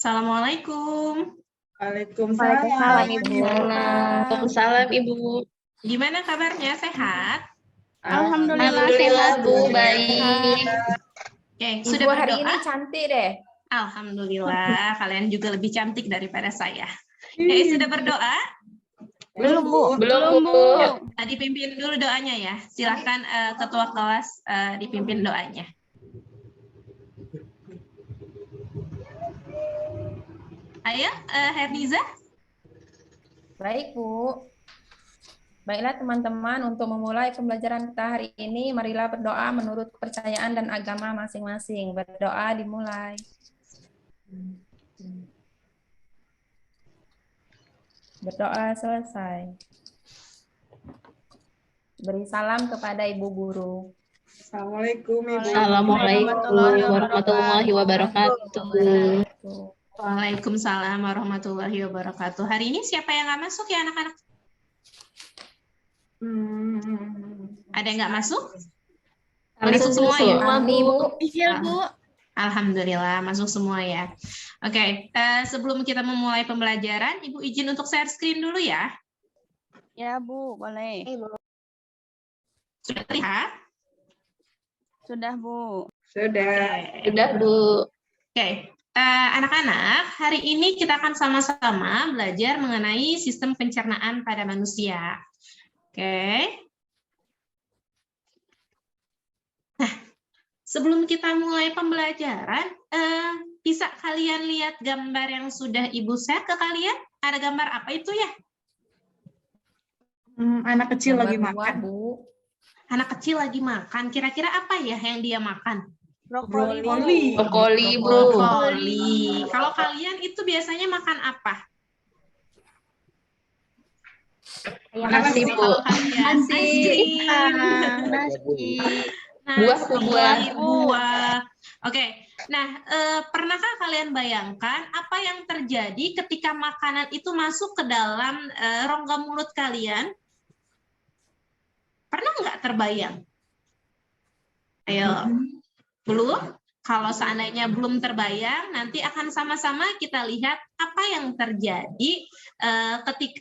Assalamualaikum. Waalaikumsalam, Ibu. Waalaikumsalam, Ibu. Gimana kabarnya? Sehat? Alhamdulillah, Bu. Baik. Oke, Ibu sudah hari berdoa? ini cantik deh. Alhamdulillah, kalian juga lebih cantik daripada saya. Oke, sudah berdoa? Belum, Bu. Belum, Bu. Dipimpin dulu doanya ya. Silahkan ketua kelas dipimpin doanya. Ayo, Herniza. Baik, Bu. Baiklah teman-teman, untuk memulai pembelajaran kita hari ini, marilah berdoa menurut kepercayaan dan agama masing-masing. Berdoa dimulai. Berdoa selesai. Beri salam kepada Ibu Guru. Assalamualaikum, Ibu. Assalamualaikum warahmatullahi wabarakatuh. Waalaikumsalam warahmatullahi wabarakatuh. Hari ini siapa yang nggak masuk ya anak-anak? Ada yang nggak masuk? Masuk semua ya? Bu. Iya, Bu. Alhamdulillah, masuk semua ya. Oke, sebelum kita memulai pembelajaran, Ibu izin untuk share screen dulu ya. Ya, Bu, boleh. Sudah terlihat? Sudah, Bu. Sudah, Bu. Oke, anak-anak, hari ini kita akan sama-sama belajar mengenai sistem pencernaan pada manusia. Oke. Nah, sebelum kita mulai pembelajaran, bisa kalian lihat gambar yang sudah Ibu share ke kalian? Ada gambar apa itu ya? Anak kecil lagi Gambar makan. buah, Bu. Anak kecil lagi makan. Kira-kira apa ya yang dia makan? Brokoli. Brokoli, Bu. Brokoli. Kalau kalian itu biasanya makan apa? Nasi, Bu. Kalau kalian Nasi. Buah, Bu, buah. buah. Oke. Nah, pernahkah kalian bayangkan apa yang terjadi ketika makanan itu masuk ke dalam rongga mulut kalian? Pernah nggak terbayang? Ayo, belum? Kalau seandainya belum terbayang, nanti akan sama-sama kita lihat apa yang terjadi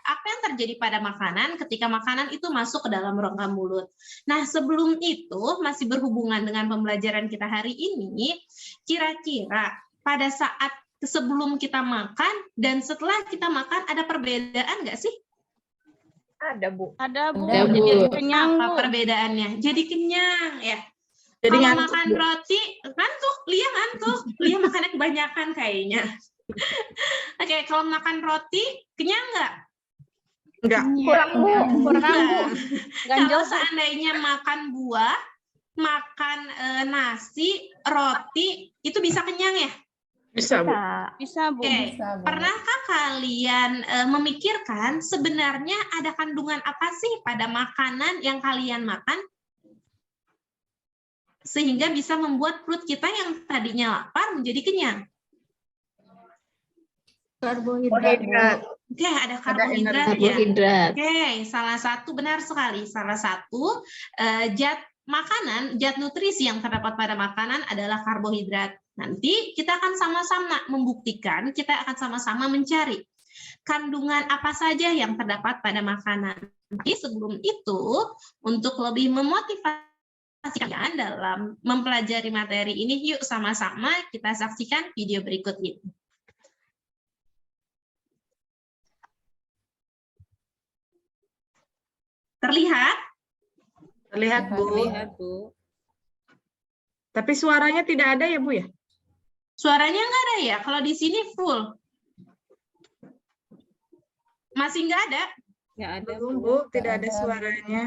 apa yang terjadi pada makanan ketika makanan itu masuk ke dalam rongga mulut. Nah, sebelum itu masih berhubungan dengan pembelajaran kita hari ini, kira-kira pada saat sebelum kita makan dan setelah kita makan ada perbedaan nggak sih? Ada, Bu. Ada, Bu. Ada, Bu. Jadi kenyang, Apa Bu. perbedaannya? Jadi kenyang ya. Jadi Kalau ngantuk, makan Bu. roti, ngantuk, Lia makannya kebanyakan kayaknya. Oke, kalau makan roti, kenyang nggak? Enggak. Kurang, Bu. Kurang, Bu. Kalau Ganjel, Bu. seandainya makan buah, makan nasi, roti, itu bisa kenyang ya? Bisa, Bu. Bisa, Bu. Oke, Bisa, Bu. pernahkah kalian memikirkan sebenarnya ada kandungan apa sih pada makanan yang kalian makan? Sehingga bisa membuat perut kita yang tadinya lapar menjadi kenyang. Karbohidrat. Oke, ada karbohidrat ya. Karbohidrat. Oke, salah satu benar sekali. Salah satu zat nutrisi yang terdapat pada makanan adalah karbohidrat. Nanti kita akan sama-sama membuktikan, kita akan sama-sama mencari kandungan apa saja yang terdapat pada makanan. Tapi sebelum itu, untuk lebih memotivasi kalian dalam mempelajari materi ini, yuk sama-sama kita saksikan video berikut ini. Terlihat? Terlihat, Bu. Terlihat, Bu. Tapi suaranya tidak ada ya, Bu ya? Suaranya nggak ada ya? Kalau di sini full. Masih nggak ada? Nggak ada, Belum, Bu. Tidak ada Nggak ada. suaranya.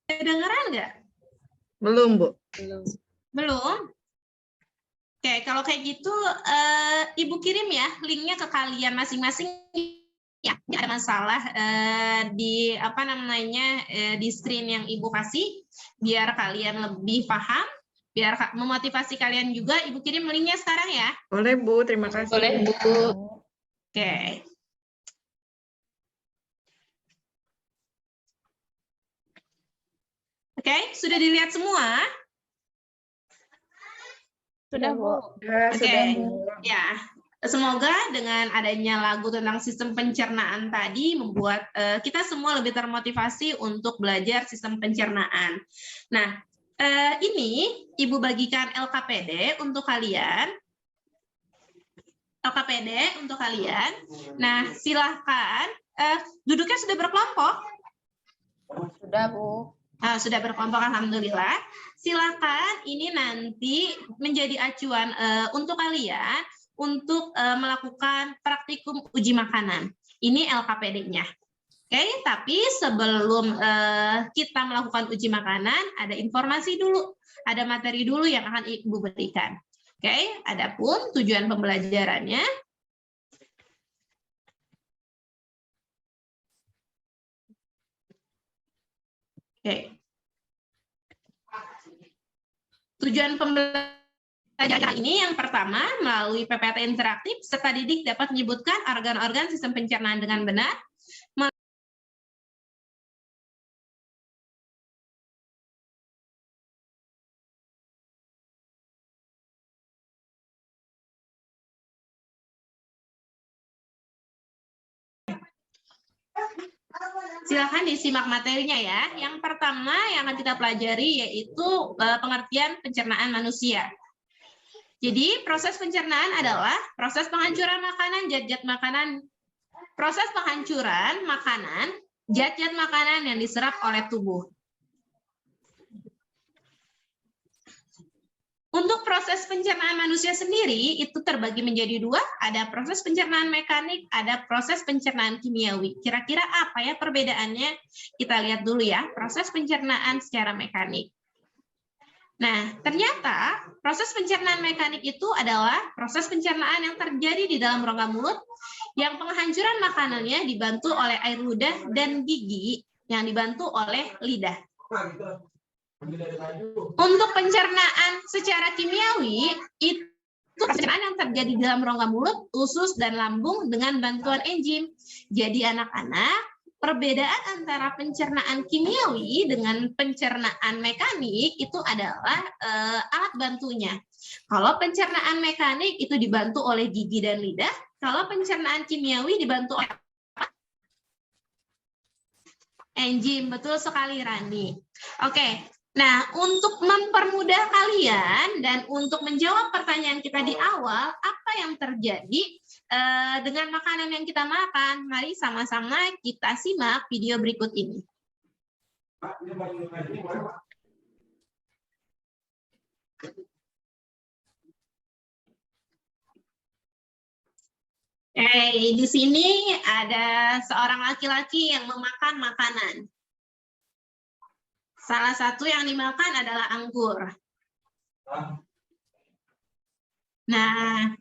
Kedengeran nggak? Belum, Bu. Belum? Oke, kalau kayak gitu, Ibu kirim ya linknya ke kalian masing-masing. Ya, nggak ada masalah di apa namanya di screen yang Ibu kasih, biar kalian lebih paham. Biar memotivasi kalian juga, Ibu kirim linknya sekarang ya. Boleh Bu, terima kasih. Boleh, Bu. Oke. Oke, sudah dilihat semua? Sudah, Bu. Ya, Oke, sudah Bu. ya. Semoga dengan adanya lagu tentang sistem pencernaan tadi membuat kita semua lebih termotivasi untuk belajar sistem pencernaan. Nah, ini Ibu bagikan LKPD untuk kalian. LKPD untuk kalian. Nah, silahkan. Duduknya sudah berkelompok? Sudah, Bu. Sudah berkelompok, alhamdulillah. Silakan ini nanti menjadi acuan untuk kalian untuk melakukan praktikum uji makanan. Ini LKPD-nya. Oke, tapi sebelum kita melakukan uji makanan, ada informasi dulu, ada materi dulu yang akan Ibu berikan. Oke, adapun tujuan pembelajarannya. Oke. Tujuan pembelajaran ini yang pertama, melalui PPT interaktif, peserta didik dapat menyebutkan organ-organ sistem pencernaan dengan benar, Silahkan disimak materinya ya. Yang pertama yang akan kita pelajari yaitu pengertian pencernaan manusia. Jadi proses pencernaan adalah proses penghancuran makanan, zat-zat makanan, proses penghancuran makanan, zat-zat makanan yang diserap oleh tubuh. Untuk proses pencernaan manusia sendiri itu terbagi menjadi dua, ada proses pencernaan mekanik, ada proses pencernaan kimiawi. Kira-kira apa ya perbedaannya? Kita lihat dulu ya, proses pencernaan secara mekanik. Nah, ternyata proses pencernaan mekanik itu adalah proses pencernaan yang terjadi di dalam rongga mulut yang penghancuran makanannya dibantu oleh air ludah dan gigi yang dibantu oleh lidah. Untuk pencernaan secara kimiawi, itu pencernaan yang terjadi di dalam rongga mulut, usus, dan lambung dengan bantuan enzim. Jadi anak-anak, perbedaan antara pencernaan kimiawi dengan pencernaan mekanik itu adalah alat bantunya. Kalau pencernaan mekanik itu dibantu oleh gigi dan lidah, kalau pencernaan kimiawi dibantu oleh enzim. Betul sekali, Rani. Oke. Nah, untuk mempermudah kalian dan untuk menjawab pertanyaan kita di awal, apa yang terjadi dengan makanan yang kita makan? Mari sama-sama kita simak video berikut ini. Di sini ada seorang laki-laki yang memakan makanan. Salah satu yang dimakan adalah anggur. Nah,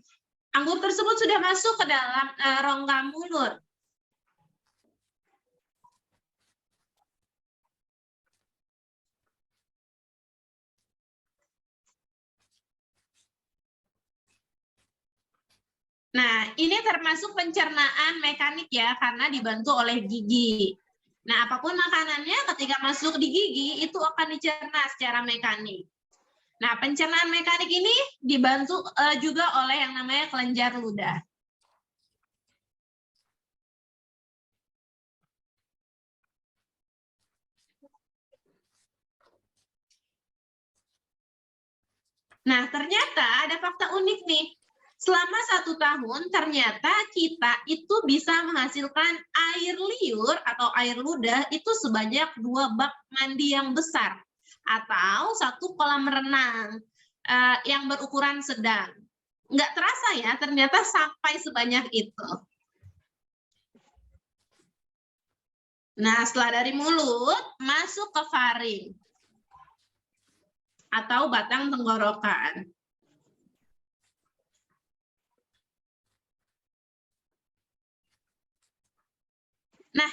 anggur tersebut sudah masuk ke dalam rongga mulut. Nah, ini termasuk pencernaan mekanik ya, karena dibantu oleh gigi. Nah, apapun makanannya ketika masuk di gigi, itu akan dicerna secara mekanik. Nah, pencernaan mekanik ini dibantu juga oleh yang namanya kelenjar ludah. Nah, ternyata ada fakta unik nih. Selama 1 tahun, ternyata kita itu bisa menghasilkan air liur atau air ludah itu sebanyak 2 bak mandi yang besar atau 1 kolam renang yang berukuran sedang. Nggak terasa ya, ternyata sampai sebanyak itu. Nah, setelah dari mulut, masuk ke faring atau batang tenggorokan. Nah,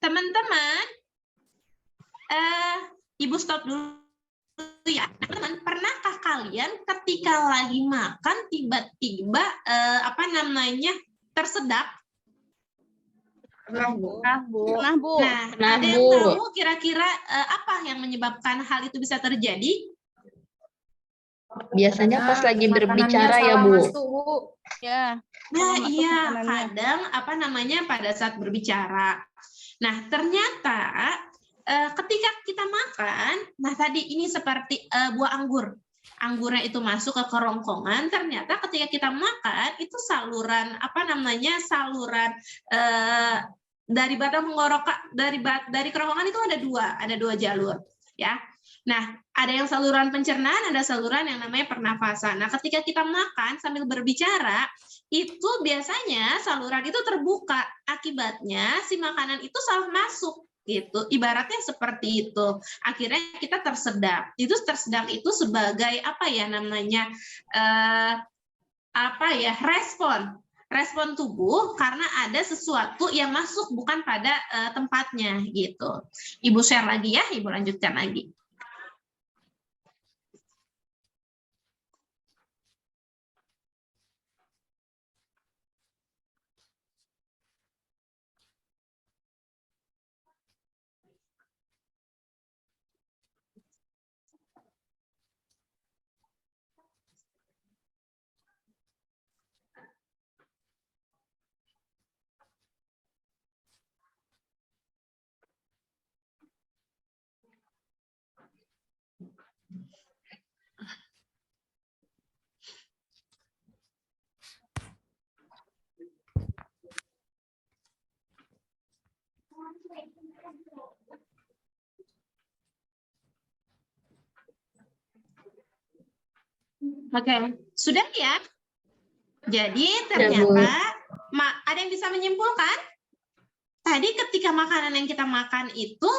teman-teman, Ibu stop dulu ya. Nah, teman, pernahkah kalian ketika lagi makan tiba-tiba tersedak? Pernah, Bu. Pernah, Bu. Nah, Pernah, ada yang Bu. tahu kira-kira apa yang menyebabkan hal itu bisa terjadi? Biasanya pas lagi Makanannya berbicara ya, salah Bu. masuk, Bu. Ya. Nah, Masuk iya, makanannya. kadang pada saat berbicara. Nah, ternyata ketika kita makan, nah tadi ini seperti buah anggur. Anggurnya itu masuk ke kerongkongan, ternyata ketika kita makan itu saluran dari batang tenggorokan dari kerongkongan itu ada dua jalur, ya. Nah, ada yang saluran pencernaan, ada saluran yang namanya pernafasan. Nah, ketika kita makan sambil berbicara, itu biasanya saluran itu terbuka. Akibatnya si makanan itu salah masuk gitu. Ibaratnya seperti itu. Akhirnya kita tersedak. Itu tersedak itu sebagai respon tubuh karena ada sesuatu yang masuk bukan pada tempatnya gitu. Ibu share lagi ya, Ibu lanjutkan lagi. Oke, sudah ya? Jadi ternyata ada yang bisa menyimpulkan? Tadi ketika makanan yang kita makan itu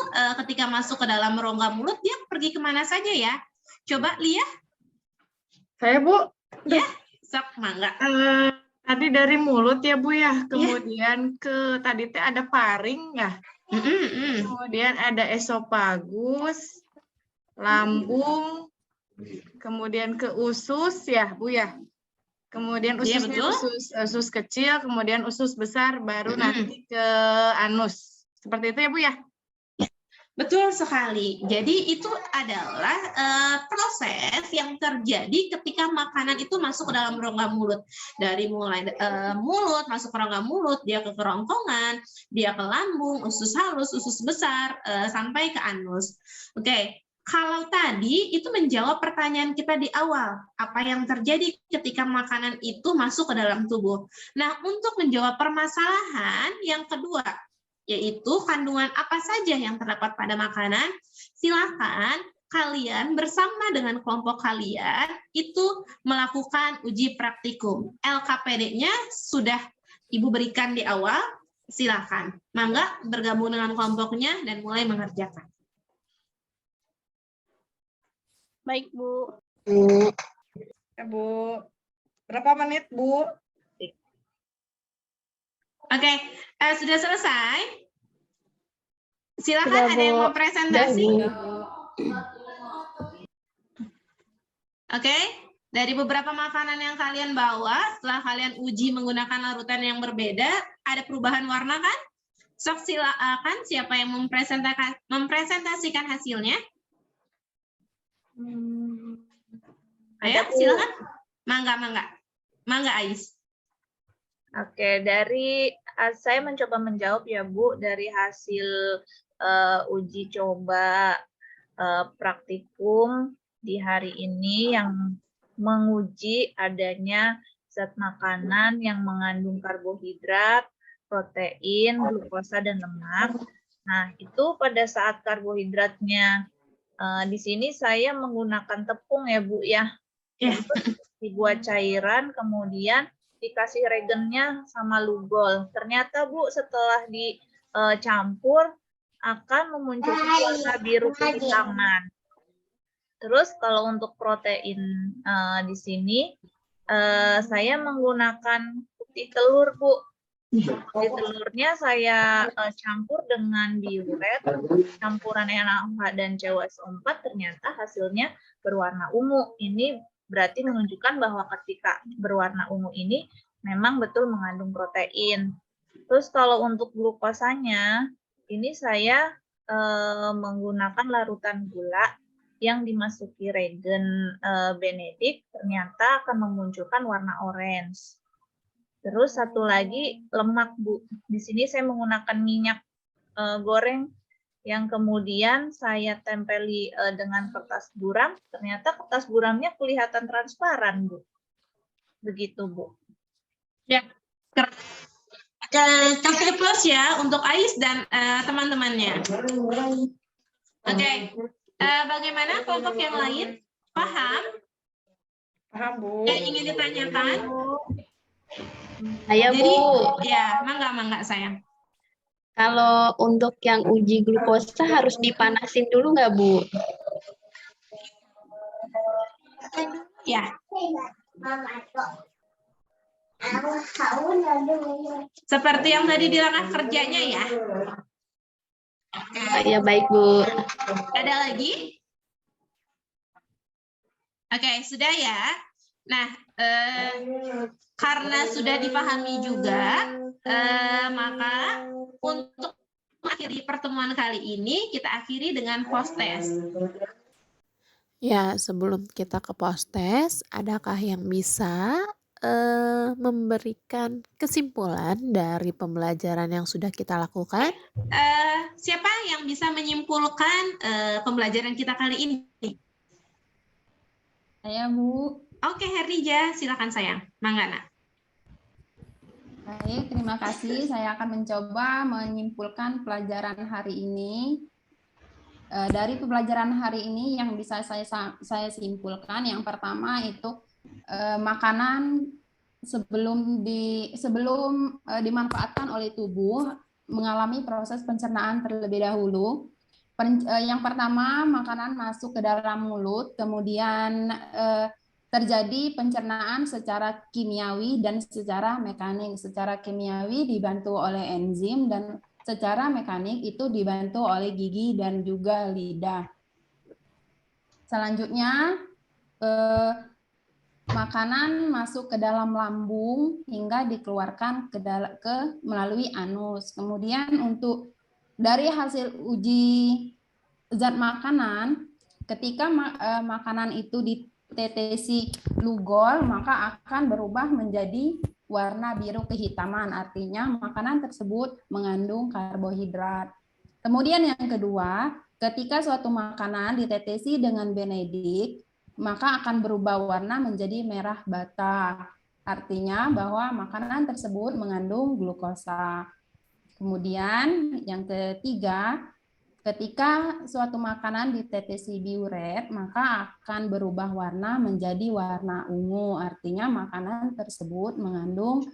ketika masuk ke dalam rongga mulut dia pergi kemana saja ya? Coba lihat. Saya, Bu. Ya, sok mangga. Tadi dari mulut ya, Bu ya. Kemudian tadi teh ada paring ya. Kemudian ada esofagus, lambung, kemudian ke usus ya, Bu ya. Kemudian ususnya usus kecil, kemudian usus besar, baru nanti ke anus. Seperti itu ya, Bu ya? Betul sekali. Jadi itu adalah proses yang terjadi ketika makanan itu masuk ke dalam rongga mulut. Dari mulai mulut, masuk ke rongga mulut, dia ke kerongkongan, dia ke lambung, usus halus, usus besar, sampai ke anus. Oke. Kalau tadi itu menjawab pertanyaan kita di awal, apa yang terjadi ketika makanan itu masuk ke dalam tubuh. Nah, untuk menjawab permasalahan yang kedua, yaitu kandungan apa saja yang terdapat pada makanan, silakan kalian bersama dengan kelompok kalian itu melakukan uji praktikum. LKPD-nya sudah Ibu berikan di awal, silakan. Mangga bergabung dengan kelompoknya dan mulai mengerjakan. Baik, Bu. Ya, Bu. Berapa menit, Bu? Oke, sudah selesai? Silakan, ada yang mau presentasi? Oke, dari beberapa makanan yang kalian bawa, setelah kalian uji menggunakan larutan yang berbeda, ada perubahan warna kan? Sok silakan siapa yang mempresentasikan hasilnya? Ayo, silakan. Mangga Ais. Oke, saya mencoba menjawab ya Bu, dari hasil uji coba praktikum di hari ini yang menguji adanya zat makanan yang mengandung karbohidrat, protein, glukosa, dan lemak. Nah, itu pada saat karbohidratnya di sini saya menggunakan tepung ya Bu ya. Terus dibuat cairan, kemudian dikasih regennya sama lugol. Ternyata Bu setelah dicampur akan memunculkan warna biru kehitaman. Terus kalau untuk protein di sini saya menggunakan putih telur Bu. Di telurnya saya campur dengan biuret, campuran NaOH dan CuSO4, ternyata hasilnya berwarna ungu. Ini berarti menunjukkan bahwa ketika berwarna ungu ini memang betul mengandung protein. Terus kalau untuk glukosanya, ini saya menggunakan larutan gula yang dimasuki regen Benedict, ternyata akan memunculkan warna orange. Terus satu lagi lemak, Bu. Di sini saya menggunakan minyak goreng yang kemudian saya tempeli dengan kertas buram. Ternyata kertas buramnya kelihatan transparan, Bu. Begitu, Bu. Ya. Kasih plus ya untuk Ais dan teman-temannya. Oke. Bagaimana kelompok yang lain? Paham? Paham, Bu. Yang ingin ditanyakan? Saya, Jadi, Bu, ya, mangga sayang. kalau untuk yang uji glukosa harus dipanasin dulu nggak, Bu? Ya. Seperti yang tadi di langkah kerjanya ya. Ya, baik, Bu. Ada lagi? Oke, sudah ya. Nah, karena sudah dipahami juga, maka untuk mengakhiri pertemuan kali ini, kita akhiri dengan post test. Ya, sebelum kita ke post test, adakah yang bisa memberikan kesimpulan dari pembelajaran yang sudah kita lakukan? Siapa yang bisa menyimpulkan pembelajaran kita kali ini? Saya, Bu. Oke, Herlija, silakan sayang. Mangga, Nak. Baik, terima kasih. Saya akan mencoba menyimpulkan pelajaran hari ini. Dari pembelajaran hari ini yang bisa saya simpulkan, yang pertama itu makanan sebelum dimanfaatkan oleh tubuh mengalami proses pencernaan terlebih dahulu. Yang pertama, makanan masuk ke dalam mulut, kemudian terjadi pencernaan secara kimiawi dan secara mekanik. Secara kimiawi dibantu oleh enzim dan secara mekanik itu dibantu oleh gigi dan juga lidah. Selanjutnya, makanan masuk ke dalam lambung hingga dikeluarkan melalui anus. Kemudian untuk dari hasil uji zat makanan, ketika makanan itu ditetesi lugol, maka akan berubah menjadi warna biru kehitaman, artinya makanan tersebut mengandung karbohidrat. Kemudian yang kedua, ketika suatu makanan ditetesi dengan Benedict, maka akan berubah warna menjadi merah bata, artinya bahwa makanan tersebut mengandung glukosa. Kemudian yang ketiga, ketika suatu makanan ditetesi biuret, maka akan berubah warna menjadi warna ungu, artinya makanan tersebut mengandung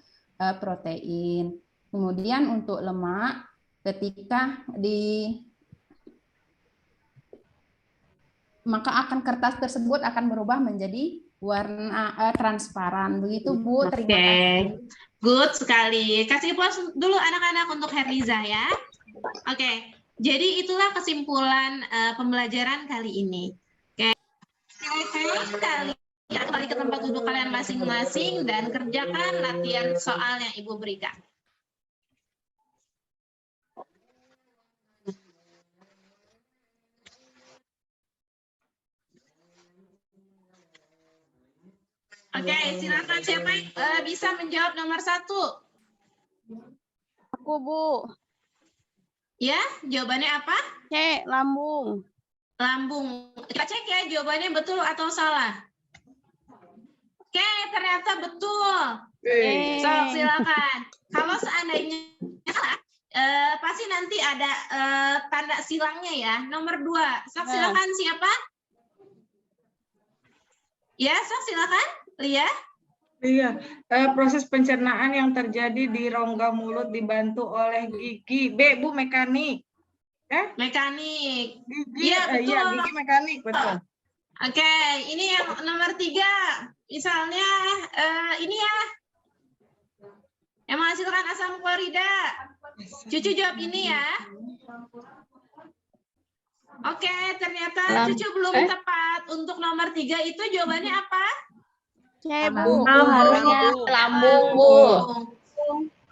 protein. Kemudian untuk lemak, ketika maka kertas tersebut akan berubah menjadi warna transparan. Begitu, Bu. Terima kasih. Good sekali. Kasih plus dulu anak-anak untuk Herliza ya. Oke. Jadi itulah kesimpulan pembelajaran kali ini. Oke. Silakan kembali ke tempat duduk kalian masing-masing dan kerjakan latihan soal yang Ibu berikan. Oke, silakan siapa yang bisa menjawab nomor 1? Aku, Bu. Ya, jawabannya apa? C, lambung. Lambung. Kita cek ya jawabannya betul atau salah. Oke, ternyata betul. So, silakan. Kalau seandainya salah, pasti nanti ada tanda silangnya ya. Nomor 2. Sok silakan siapa? Ya, sok silakan. Lia. Iya, proses pencernaan yang terjadi di rongga mulut dibantu oleh gigi. B, Bu, mekanik. Mekanik. Gigi, Iya, betul. iya, gigi mekanik, betul. Oke, ini yang nomor 3. Misalnya ini ya. Yang menghasilkan asam klorida. Cucu jawab ini ya. Oke, ternyata Cucu belum tepat. Untuk nomor 3 itu jawabannya apa? C, Bu. Harusnya lambung, Bu.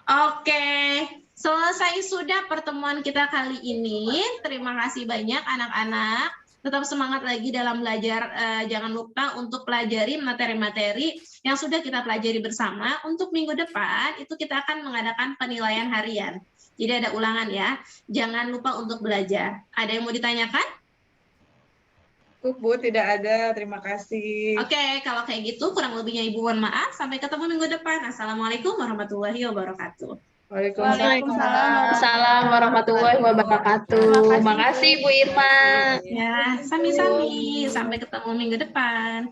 Oke, selesai sudah pertemuan kita kali ini. Terima kasih banyak anak-anak. Tetap semangat lagi dalam belajar. Jangan lupa untuk pelajari materi-materi yang sudah kita pelajari bersama. Untuk minggu depan itu kita akan mengadakan penilaian harian. Jadi ada ulangan ya. Jangan lupa untuk belajar. Ada yang mau ditanyakan? Bu, tidak ada. Terima kasih. Oke, kalau kayak gitu kurang lebihnya Ibu mohon maaf. Sampai ketemu minggu depan. Assalamualaikum warahmatullahi wabarakatuh. Waalaikumsalam warahmatullahi wabarakatuh. Terima kasih Bu Irma. Ya, sami-sami. Sampai ketemu minggu depan.